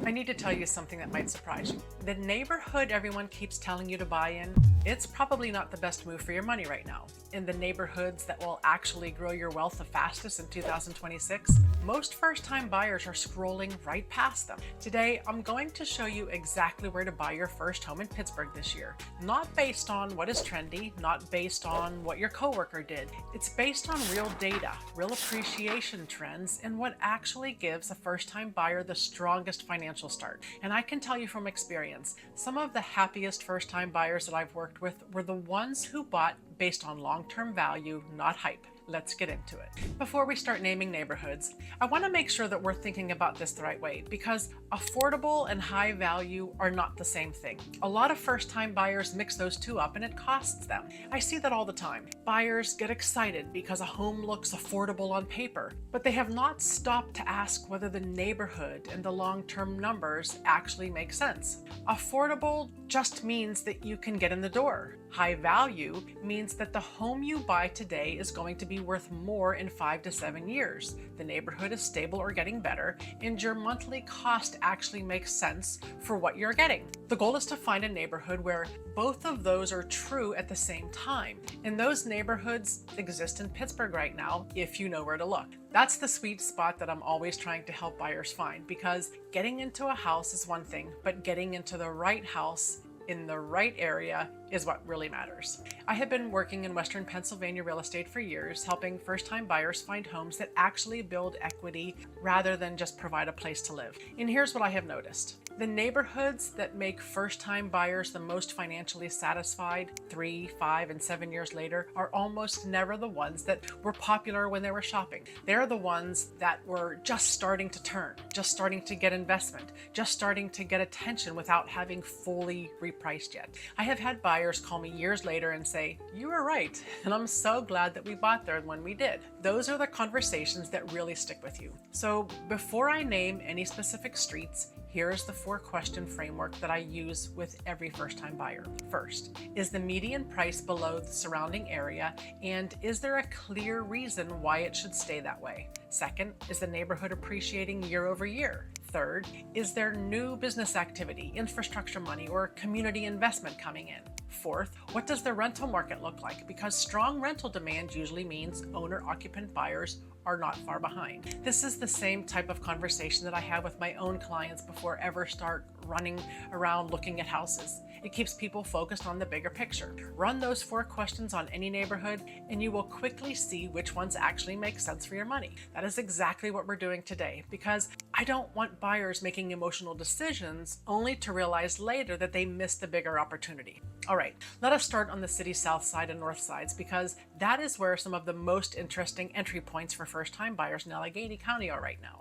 I need to tell you something that might surprise you. The neighborhood everyone keeps telling you to buy in, it's probably not the best move for your money right now. In the neighborhoods that will actually grow your wealth the fastest in 2026, most first-time buyers are scrolling right past them. Today, I'm going to show you exactly where to buy your first home in Pittsburgh this year. Not based on what is trendy, not based on what your coworker did. It's based on real data, real appreciation trends, and what actually gives a first-time buyer the strongest financial start. And I can tell you from experience, some of the happiest first-time buyers that I've worked with were the ones who bought based on long-term value, not hype. Let's get into it. Before we start naming neighborhoods, I want to make sure that we're thinking about this the right way, because affordable and high value are not the same thing. A lot of first-time buyers mix those two up and it costs them. I see that all the time. Buyers get excited because a home looks affordable on paper, but they have not stopped to ask whether the neighborhood and the long-term numbers actually make sense. Affordable just means that you can get in the door. High value means that the home you buy today is going to be worth more in 5 to 7 years. The neighborhood is stable or getting better, and your monthly cost actually makes sense for what you're getting. The goal is to find a neighborhood where both of those are true at the same time. And those neighborhoods exist in Pittsburgh right now, if you know where to look. That's the sweet spot that I'm always trying to help buyers find, because getting into a house is one thing, but getting into the right house in the right area is what really matters. I have been working in Western Pennsylvania real estate for years, helping first-time buyers find homes that actually build equity rather than just provide a place to live. And here's what I have noticed. The neighborhoods that make first-time buyers the most financially satisfied 3, 5, and 7 years later are almost never the ones that were popular when they were shopping. They're the ones that were just starting to turn, just starting to get investment, just starting to get attention without having fully repriced yet. I have had buyers call me years later and say, "You were right, and I'm so glad that we bought there when we did." Those are the conversations that really stick with you. So before I name any specific streets, here's the 4-question framework that I use with every first-time buyer. First, is the median price below the surrounding area, and is there a clear reason why it should stay that way? Second, is the neighborhood appreciating year over year? Third, is there new business activity, infrastructure money, or community investment coming in? Fourth, what does the rental market look like? Because strong rental demand usually means owner-occupant buyers are not far behind. This is the same type of conversation that I have with my own clients before ever start running around looking at houses. It keeps people focused on the bigger picture. Run those 4 questions on any neighborhood and you will quickly see which ones actually make sense for your money. That is exactly what we're doing today, because I don't want buyers making emotional decisions only to realize later that they missed the bigger opportunity. All right, let us start on the city's south side and north sides, because that is where some of the most interesting entry points for first-time buyers in Allegheny County are right now.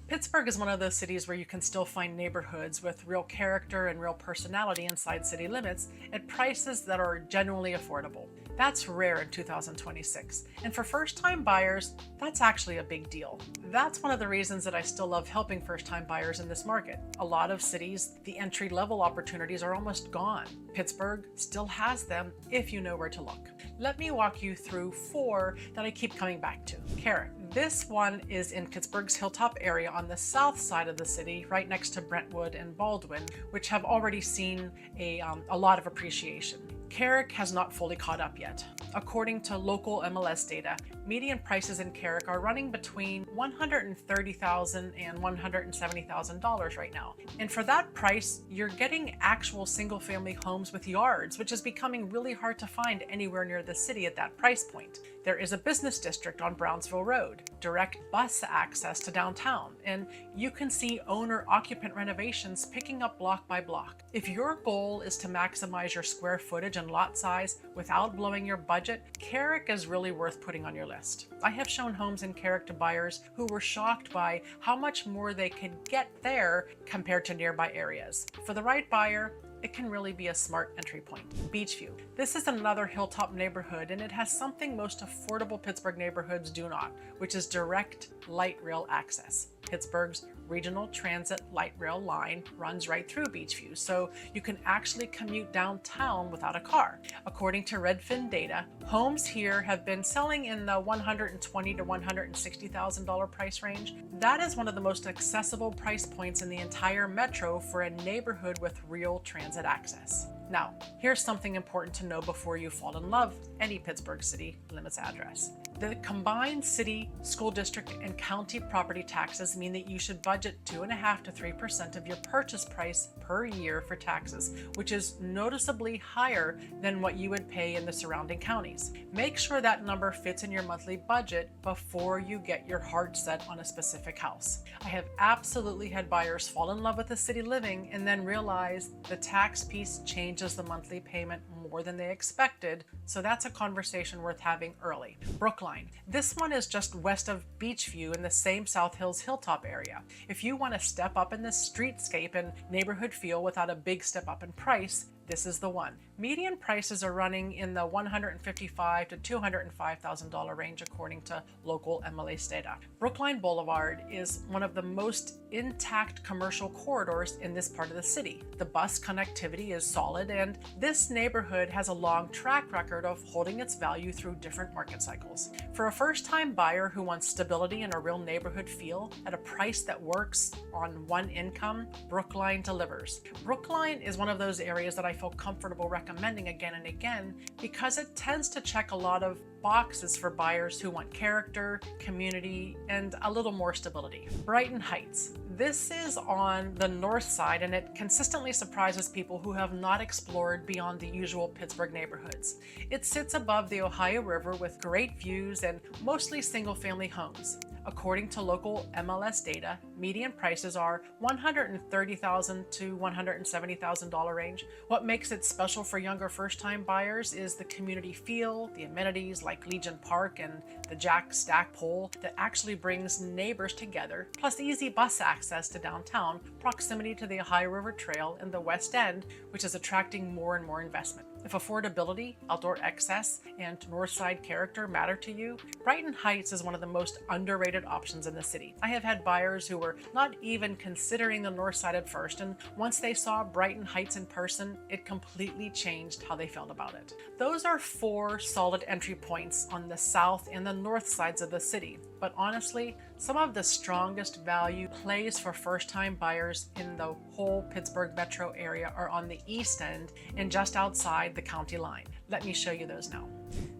Pittsburgh is one of those cities where you can still find neighborhoods with real character and real personality inside city limits at prices that are genuinely affordable. That's rare in 2026. And for first-time buyers, that's actually a big deal. That's one of the reasons that I still love helping first-time buyers in this market. A lot of cities, the entry-level opportunities are almost gone. Pittsburgh still has them if you know where to look. Let me walk you through 4 that I keep coming back to. Carrick. This one is in Pittsburgh's Hilltop area on the south side of the city, right next to Brentwood and Baldwin, which have already seen a lot of appreciation. Carrick has not fully caught up yet. According to local MLS data, median prices in Carrick are running between $130,000 and $170,000 right now. And for that price, you're getting actual single-family homes with yards, which is becoming really hard to find anywhere near the city at that price point. There is a business district on Brownsville Road, direct bus access to downtown, and you can see owner-occupant renovations picking up block by block. If your goal is to maximize your square footage and lot size without blowing your budget, Carrick is really worth putting on your list. I have shown homes in Carrick to buyers who were shocked by how much more they could get there compared to nearby areas. For the right buyer, it can really be a smart entry point. Beachview. This is another hilltop neighborhood, and it has something most affordable Pittsburgh neighborhoods do not, which is direct light rail access. Pittsburgh's regional transit light rail line runs right through Beachview, so you can actually commute downtown without a car. According to Redfin data, homes here have been selling in the $120,000 to $160,000 price range. That is one of the most accessible price points in the entire metro for a neighborhood with real transit access. Now, here's something important to know before you fall in love any Pittsburgh city limits address. The combined city, school district, and county property taxes mean that you should budget 2.5% to 3% of your purchase price per year for taxes, which is noticeably higher than what you would pay in the surrounding counties. Make sure that number fits in your monthly budget before you get your heart set on a specific house. I have absolutely had buyers fall in love with the city living and then realize the tax piece changes the monthly payment more than they expected, so that's a conversation worth having early. Brookline. This one is just west of Beachview in the same South Hills Hilltop area. If you want to step up in the streetscape and neighborhood feel without a big step up in price, this is the one. Median prices are running in the $155,000 to $205,000 range according to local MLS data. Brookline Boulevard is one of the most intact commercial corridors in this part of the city. The bus connectivity is solid, and this neighborhood has a long track record of holding its value through different market cycles. For a first-time buyer who wants stability and a real neighborhood feel at a price that works on one income, Brookline delivers. Brookline is one of those areas that I feel comfortable recommending again and again because it tends to check a lot of boxes for buyers who want character, community, and a little more stability. Brighton Heights. This is on the north side, and it consistently surprises people who have not explored beyond the usual Pittsburgh neighborhoods. It sits above the Ohio River with great views and mostly single-family homes. According to local MLS data, median prices are $130,000 to $170,000 range. What makes it special for younger first-time buyers is the community feel, the amenities like Legion Park and the Jack Stack Pole that actually brings neighbors together, plus easy bus access to downtown, proximity to the Ohio River Trail and the West End, which is attracting more and more investment. If affordability, outdoor access, and north side character matter to you, Brighton Heights is one of the most underrated options in the city. I have had buyers who were not even considering the north side at first, and once they saw Brighton Heights in person, it completely changed how they felt about it. Those are 4 solid entry points on the south and the north sides of the city, but honestly, some of the strongest value plays for first-time buyers in the whole Pittsburgh metro area are on the east end and just outside the county line. Let me show you those now.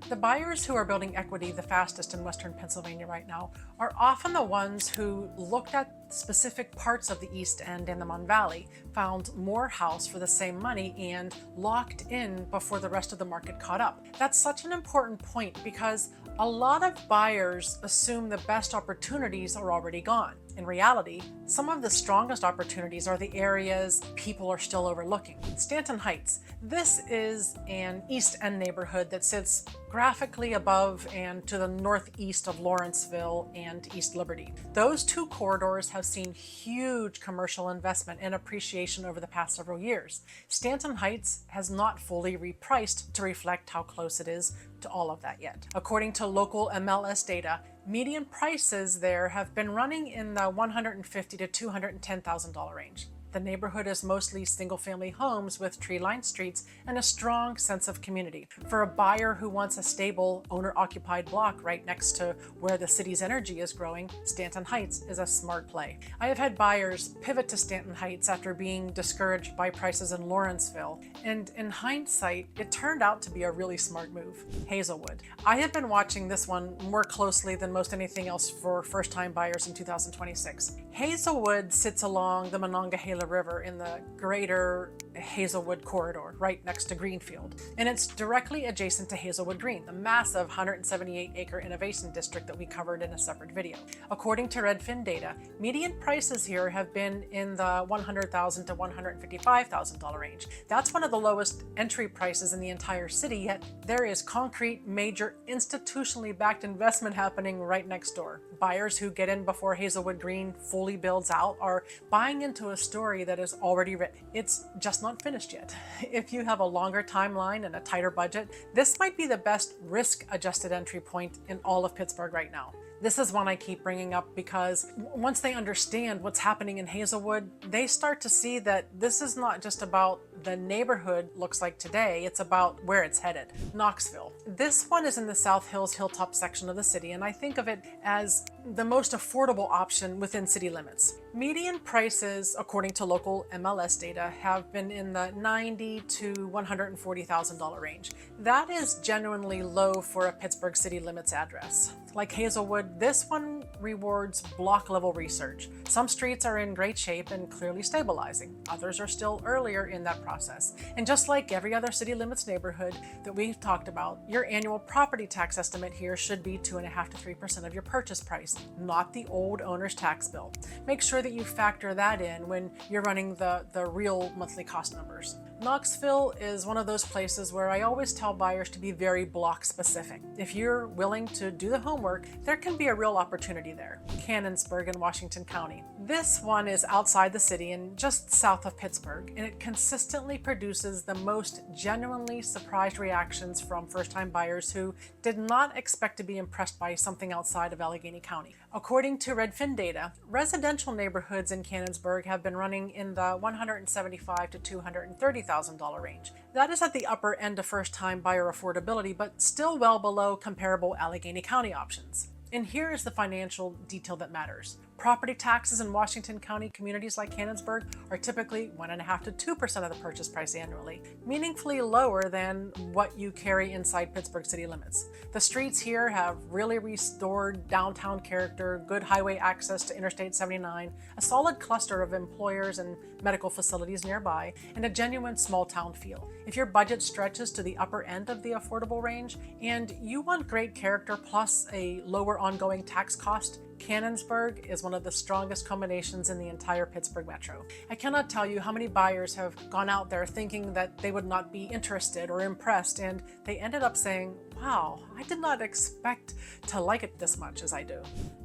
The buyers who are building equity the fastest in Western Pennsylvania right now are often the ones who looked at specific parts of the East End and the Mon Valley, found more house for the same money, and locked in before the rest of the market caught up. That's such an important point because a lot of buyers assume the best opportunities are already gone. In reality, some of the strongest opportunities are the areas people are still overlooking. Stanton Heights. This is an East End neighborhood that sits graphically above and to the northeast of Lawrenceville and East Liberty. Those 2 corridors have seen huge commercial investment and appreciation over the past several years. Stanton Heights has not fully repriced to reflect how close it is to all of that yet. According to local MLS data, median prices there have been running in the $150,000 to $210,000 range. The neighborhood is mostly single-family homes with tree-lined streets and a strong sense of community. For a buyer who wants a stable, owner-occupied block right next to where the city's energy is growing, Stanton Heights is a smart play. I have had buyers pivot to Stanton Heights after being discouraged by prices in Lawrenceville, and in hindsight, it turned out to be a really smart move. Hazelwood. I have been watching this one more closely than most anything else for first-time buyers in 2026. Hazelwood sits along the Monongahela River in the greater Hazelwood corridor, right next to Greenfield. And it's directly adjacent to Hazelwood Green, the massive 178-acre innovation district that we covered in a separate video. According to Redfin data, median prices here have been in the $100,000 to $155,000 range. That's one of the lowest entry prices in the entire city, yet there is concrete, major, institutionally backed investment happening right next door. Buyers who get in before Hazelwood Green fully builds out are buying into a story that is already written. It's just not finished yet. If you have a longer timeline and a tighter budget, this might be the best risk-adjusted entry point in all of Pittsburgh right now. This is one I keep bringing up because once they understand what's happening in Hazelwood, they start to see that this is not just about the neighborhood looks like today, it's about where it's headed. Knoxville. This one is in the South Hills Hilltop section of the city, and I think of it as the most affordable option within city limits. Median prices, according to local MLS data, have been in the $90,000 to $140,000 range. That is genuinely low for a Pittsburgh city limits address. Like Hazelwood, this one rewards block level research. Some streets are in great shape and clearly stabilizing. Others are still earlier in that process. And just like every other city limits neighborhood that we've talked about, your annual property tax estimate here should be 2.5% to 3% of your purchase price, not the old owner's tax bill. Make sure that you factor that in when you're running the real monthly cost numbers. Knoxville is one of those places where I always tell buyers to be very block specific. If you're willing to do the homework, there can be a real opportunity there. Canonsburg in Washington County. This one is outside the city and just south of Pittsburgh, and it consistently produces the most genuinely surprised reactions from first-time buyers who did not expect to be impressed by something outside of Allegheny County. According to Redfin data, residential neighborhoods in Canonsburg have been running in the $175,000 to $230,000 range. That is at the upper end of first-time buyer affordability, but still well below comparable Allegheny County options. And here is the financial detail that matters. Property taxes in Washington County communities like Canonsburg are typically 1.5% to 2% of the purchase price annually, meaningfully lower than what you carry inside Pittsburgh city limits. The streets here have really restored downtown character, good highway access to Interstate 79, a solid cluster of employers and medical facilities nearby, and a genuine small town feel. If your budget stretches to the upper end of the affordable range and you want great character plus a lower ongoing tax cost, Canonsburg is one of the strongest combinations in the entire Pittsburgh metro. I cannot tell you how many buyers have gone out there thinking that they would not be interested or impressed, and they ended up saying, wow, I did not expect to like it this much as I do.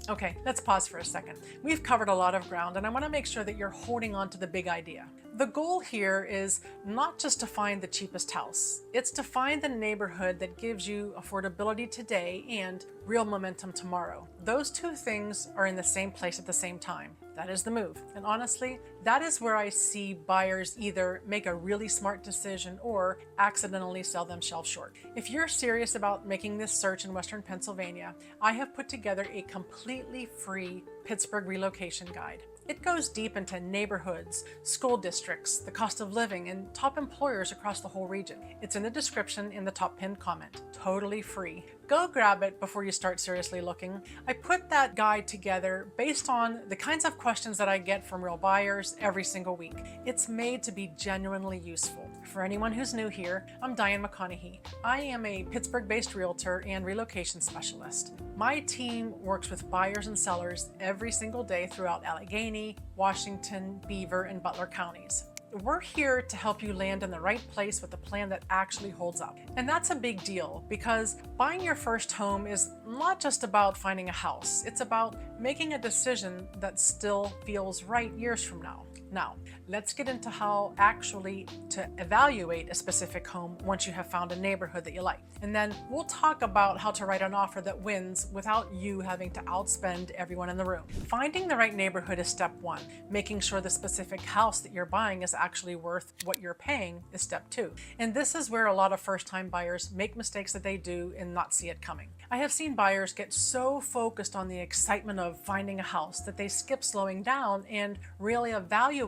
Okay, let's pause for a second. We've covered a lot of ground, and I want to make sure that you're holding on to the big idea. The goal here is not just to find the cheapest house. It's to find the neighborhood that gives you affordability today and real momentum tomorrow. Those two things are in the same place at the same time. That is the move. And honestly, that is where I see buyers either make a really smart decision or accidentally sell themselves short. If you're serious about making this search in Western Pennsylvania, I have put together a completely free Pittsburgh relocation guide. It goes deep into neighborhoods, school districts, the cost of living, and top employers across the whole region. It's in the description in the top pinned comment. Totally free. Go grab it before you start seriously looking. I put that guide together based on the kinds of questions that I get from real buyers every single week. It's made to be genuinely useful. For anyone who's new here, I'm Diane McConaghy. I am a Pittsburgh-based realtor and relocation specialist. My team works with buyers and sellers every single day throughout Allegheny, Washington, Beaver, and Butler counties. We're here to help you land in the right place with a plan that actually holds up. And that's a big deal because buying your first home is not just about finding a house. It's about making a decision that still feels right years from now. Now, let's get into how actually to evaluate a specific home once you have found a neighborhood that you like. And then we'll talk about how to write an offer that wins without you having to outspend everyone in the room. Finding the right neighborhood is step one. Making sure the specific house that you're buying is actually worth what you're paying is step two. And this is where a lot of first-time buyers make mistakes that they do and not see it coming. I have seen buyers get so focused on the excitement of finding a house that they skip slowing down and really evaluating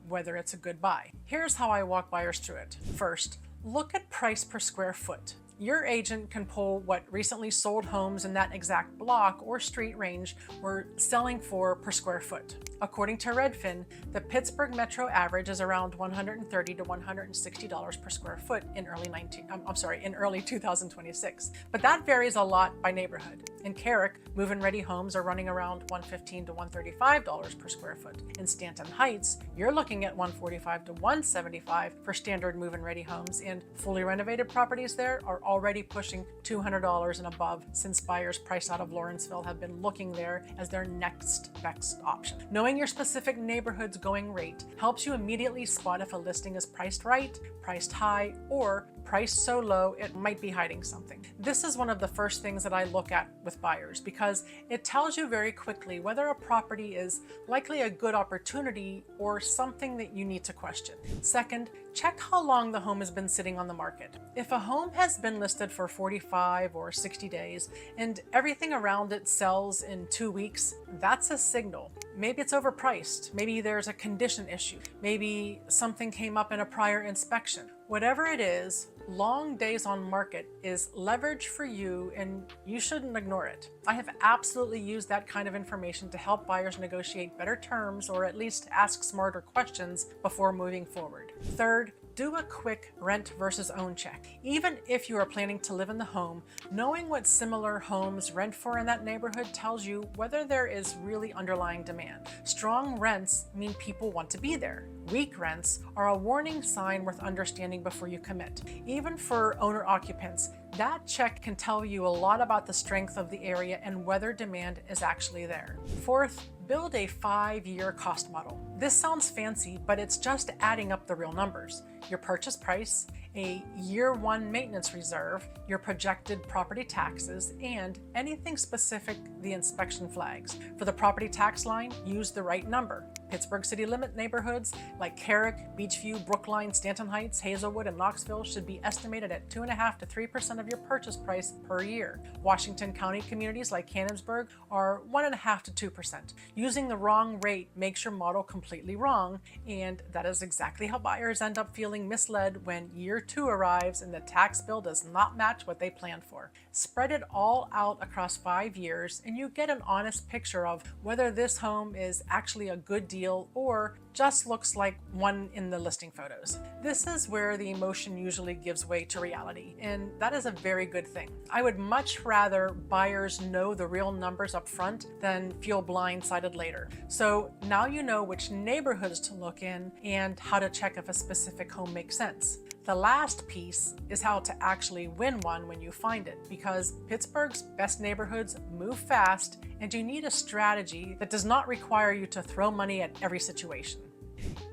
whether it's a good buy. Here's how I walk buyers through it. First, look at price per square foot. Your agent can pull what recently sold homes in that exact block or street range were selling for per square foot. According to Redfin, the Pittsburgh metro average is around $130 to $160 per square foot in early 2026. But that varies a lot by neighborhood. In Carrick, move-in ready homes are running around $115 to $135 per square foot. In Stanton Heights, you're looking at $145 to $175 for standard move-in ready homes, and fully renovated properties there are already pushing $200 and above since buyers priced out of Lawrenceville have been looking there as their next best option. Knowing your specific neighborhood's going rate helps you immediately spot if a listing is priced right, priced high, or priced so low, it might be hiding something. This is one of the first things that I look at with buyers because it tells you very quickly whether a property is likely a good opportunity or something that you need to question. Second, check how long the home has been sitting on the market. If a home has been listed for 45 or 60 days and everything around it sells in 2 weeks, that's a signal. Maybe it's overpriced. Maybe there's a condition issue. Maybe something came up in a prior inspection. Whatever it is, long days on market is leverage for you and you shouldn't ignore it. I have absolutely used that kind of information to help buyers negotiate better terms or at least ask smarter questions before moving forward. Third, do a quick rent versus own check. Even if you are planning to live in the home, knowing what similar homes rent for in that neighborhood tells you whether there is really underlying demand. Strong rents mean people want to be there. Weak rents are a warning sign worth understanding before you commit. Even for owner occupants, that check can tell you a lot about the strength of the area and whether demand is actually there. Fourth, build a 5-year cost model. This sounds fancy, but it's just adding up the real numbers. Your purchase price, a year 1 maintenance reserve, your projected property taxes, and anything specific the inspection flags. For the property tax line, use the right number. Pittsburgh city limit neighborhoods like Carrick, Beachview, Brookline, Stanton Heights, Hazelwood, and Knoxville should be estimated at 2.5% to 3% of your purchase price per year. Washington County communities like Canonsburg are 1.5% to 2%. Using the wrong rate makes your model completely wrong, and that is exactly how buyers end up feeling misled when year 2 arrives and the tax bill does not match what they planned for. Spread it all out across 5 years and you get an honest picture of whether this home is actually a good deal or just looks like one in the listing photos. This is where the emotion usually gives way to reality, and that is a very good thing. I would much rather buyers know the real numbers up front than feel blindsided later. So now you know which neighborhoods to look in and how to check if a specific home makes sense. The last piece is how to actually win one when you find it, because Pittsburgh's best neighborhoods move fast and you need a strategy that does not require you to throw money at every situation.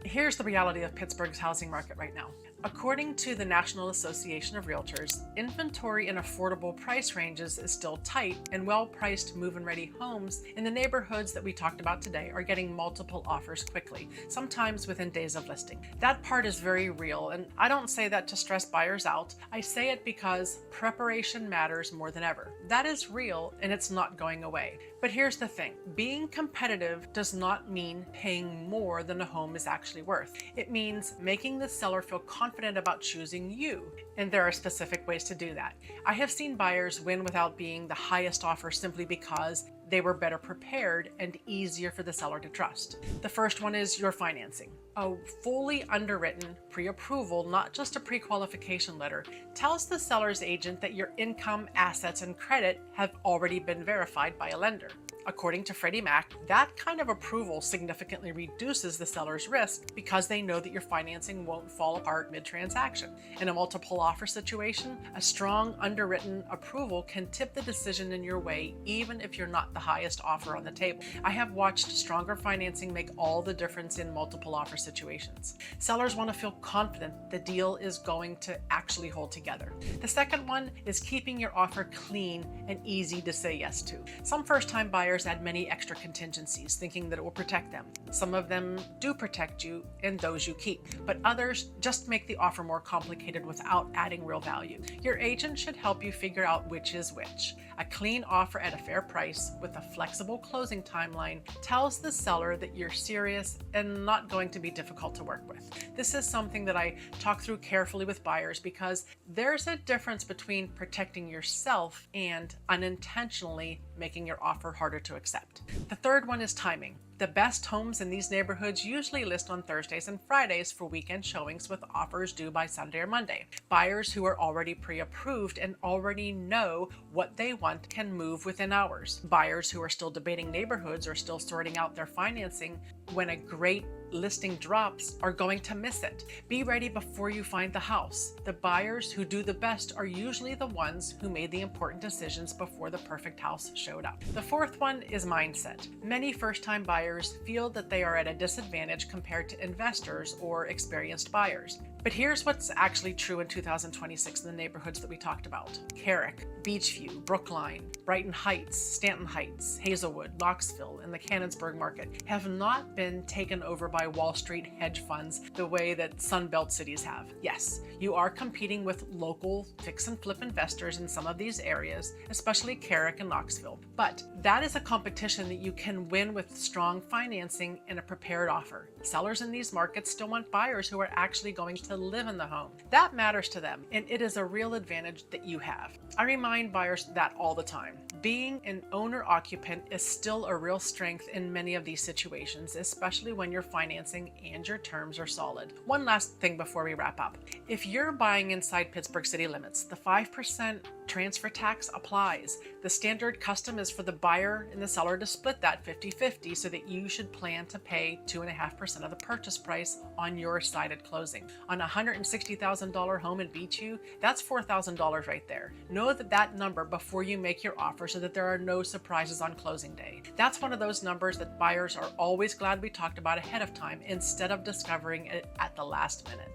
Here's the reality of Pittsburgh's housing market right now. According to the National Association of Realtors, inventory in affordable price ranges is still tight, and well-priced move-in-ready homes in the neighborhoods that we talked about today are getting multiple offers quickly, sometimes within days of listing. That part is very real, and I don't say that to stress buyers out. I say it because preparation matters more than ever. That is real, and it's not going away. But here's the thing, being competitive does not mean paying more than a home is actually worth. It means making the seller feel confident about choosing you, and there are specific ways to do that. I have seen buyers win without being the highest offer simply because they were better prepared and easier for the seller to trust. The first one is your financing. A fully underwritten pre-approval, not just a pre-qualification letter, tells the seller's agent that your income, assets, and credit have already been verified by a lender. According to Freddie Mac, that kind of approval significantly reduces the seller's risk because they know that your financing won't fall apart mid-transaction. In a multiple offer situation, a strong underwritten approval can tip the decision in your way even if you're not the highest offer on the table. I have watched stronger financing make all the difference in multiple offer situations. Sellers want to feel confident the deal is going to actually hold together. The second one is keeping your offer clean and easy to say yes to. Some first-time buyers add many extra contingencies, thinking that it will protect them. Some of them do protect you, and those you keep, but others just make the offer more complicated without adding real value. Your agent should help you figure out which is which. A clean offer at a fair price with a flexible closing timeline tells the seller that you're serious and not going to be difficult to work with. This is something that I talk through carefully with buyers because there's a difference between protecting yourself and unintentionally making your offer harder to accept. The third one is timing. The best homes in these neighborhoods usually list on Thursdays and Fridays for weekend showings with offers due by Sunday or Monday. Buyers who are already pre-approved and already know what they want can move within hours. Buyers who are still debating neighborhoods or still sorting out their financing when a great listing drops are going to miss it. Be ready before you find the house. The buyers who do the best are usually the ones who made the important decisions before the perfect house showed up. The fourth one is mindset. Many first-time buyers feel that they are at a disadvantage compared to investors or experienced buyers. But here's what's actually true in 2026 in the neighborhoods that we talked about. Carrick, Beachview, Brookline, Brighton Heights, Stanton Heights, Hazelwood, Knoxville, and the Canonsburg market have not been taken over by Wall Street hedge funds the way that Sunbelt cities have. Yes, you are competing with local fix and flip investors in some of these areas, especially Carrick and Knoxville. But that is a competition that you can win with strong financing and a prepared offer. Sellers in these markets still want buyers who are actually going to live in the home. That matters to them, and it is a real advantage that you have. I remind buyers that all the time. Being an owner-occupant is still a real strength in many of these situations, especially when your financing and your terms are solid. One last thing before we wrap up. If you're buying inside Pittsburgh city limits, the 5% transfer tax applies. The standard custom is for the buyer and the seller to split that 50-50, so that you should plan to pay 2.5% of the purchase price on your side at closing. On a $160,000 home in Beachview, that's $4,000 right there. Know that number before you make your offer so that there are no surprises on closing day. That's one of those numbers that buyers are always glad we talked about ahead of time instead of discovering it at the last minute.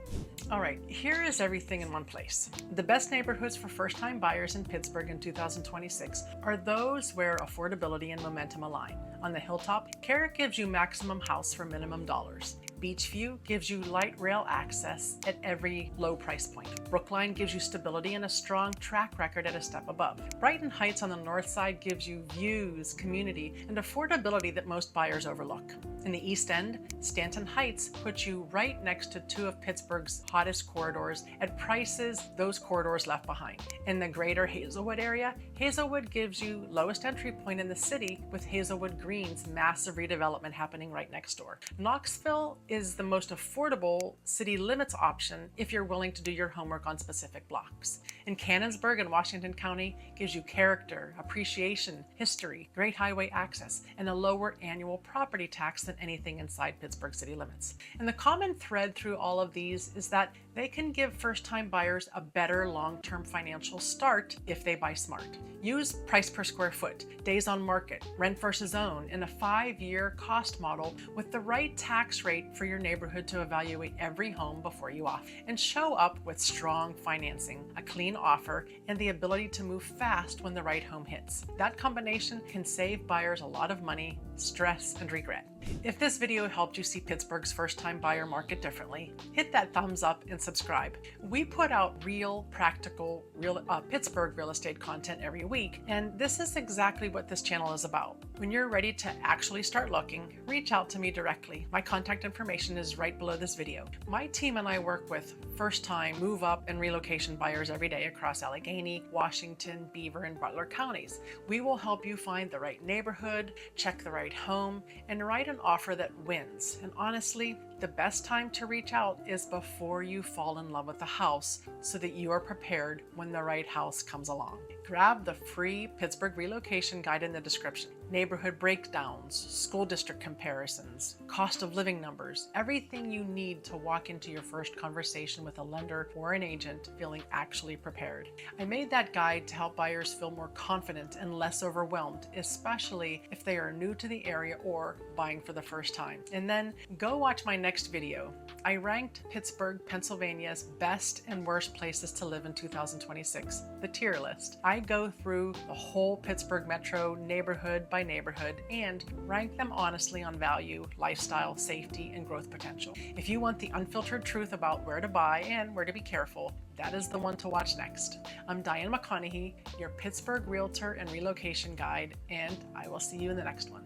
All right, here is everything in one place. The best neighborhoods for first-time buyers in Pittsburgh in 2026 are those where affordability and momentum align. On the hilltop, Carrick gives you maximum house for minimum dollars. Beachview gives you light rail access at every low price point. Brookline gives you stability and a strong track record at a step above. Brighton Heights on the north side gives you views, community, and affordability that most buyers overlook. In the East End, Stanton Heights puts you right next to two of Pittsburgh's hottest corridors at prices those corridors left behind. In the greater Hazelwood area, Hazelwood gives you lowest entry point in the city with Hazelwood Green's massive redevelopment happening right next door. Knoxville is the most affordable city limits option if you're willing to do your homework on specific blocks. In Canonsburg and Washington County gives you character, appreciation, history, great highway access, and a lower annual property tax than anything inside Pittsburgh city limits. And the common thread through all of these is that they can give first-time buyers a better long-term financial start if they buy smart. Use price per square foot, days on market, rent versus own, and a 5-year cost model with the right tax rate for your neighborhood to evaluate every home before you offer. And show up with strong financing, a clean offer, and the ability to move fast when the right home hits. That combination can save buyers a lot of money, stress, and regret. If this video helped you see Pittsburgh's first-time buyer market differently, hit that thumbs up and subscribe. We put out real, practical, Pittsburgh real estate content every week, and this is exactly what this channel is about. When you're ready to actually start looking, reach out to me directly. My contact information is right below this video. My team and I work with first-time, move-up, and relocation buyers every day across Allegheny, Washington, Beaver, and Butler counties. We will help you find the right neighborhood, check the right home, and write an offer that wins. And honestly, the best time to reach out is before you fall in love with the house, so that you are prepared when the right house comes along. Grab the free Pittsburgh Relocation Guide in the description. Neighborhood breakdowns, school district comparisons, cost of living numbers, everything you need to walk into your first conversation with a lender or an agent feeling actually prepared. I made that guide to help buyers feel more confident and less overwhelmed, especially if they are new to the area or buying for the first time. And then go watch my next video. I ranked Pittsburgh, Pennsylvania's best and worst places to live in 2026, the tier list. I go through the whole Pittsburgh metro neighborhood by neighborhood and rank them honestly on value, lifestyle, safety, and growth potential. If you want the unfiltered truth about where to buy and where to be careful, that is the one to watch next. I'm Diane McConaghy, your Pittsburgh Realtor and Relocation Guide, and I will see you in the next one.